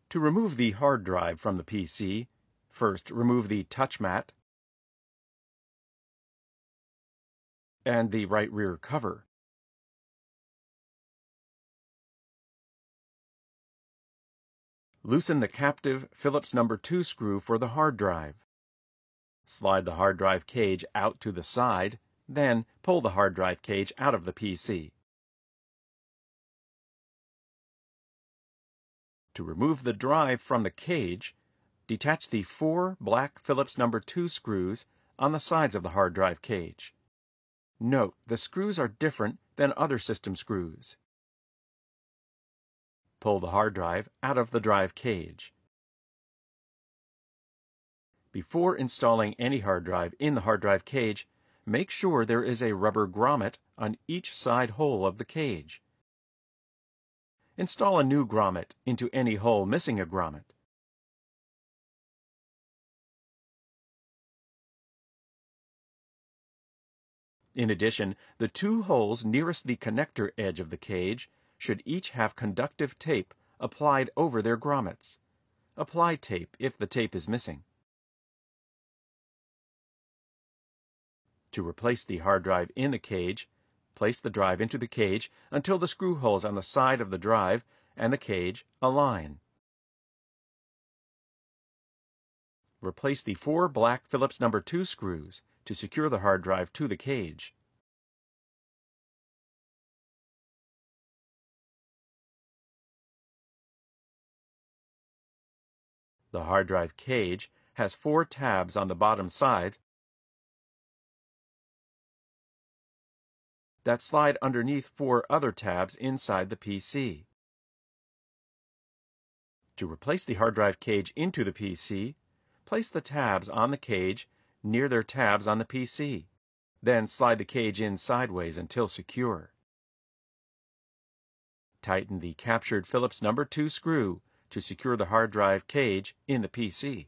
To remove the hard drive from the PC, first remove the TouchMat and the right rear cover. Loosen the captive Phillips No. 2 screw for the hard drive. Slide the hard drive cage out to the side, then pull the hard drive cage out of the PC. To remove the drive from the cage, detach the 4 black Phillips No. 2 screws on the sides of the hard drive cage. Note, the screws are different than other system screws. Pull the hard drive out of the drive cage. Before installing any hard drive in the hard drive cage, make sure there is a rubber grommet on each side hole of the cage. Install a new grommet into any hole missing a grommet. In addition, the 2 holes nearest the connector edge of the cage should each have conductive tape applied over their grommets. Apply tape if the tape is missing. To replace the hard drive in the cage, place the drive into the cage until the screw holes on the side of the drive and the cage align. Replace the 4 black Phillips No. 2 screws to secure the hard drive to the cage. The hard drive cage has 4 tabs on the bottom sides that slide underneath 4 other tabs inside the PC. To replace the hard drive cage into the PC, place the tabs on the cage near their tabs on the PC. Then slide the cage in sideways until secure. Tighten the captured Phillips No. 2 screw to secure the hard drive cage in the PC.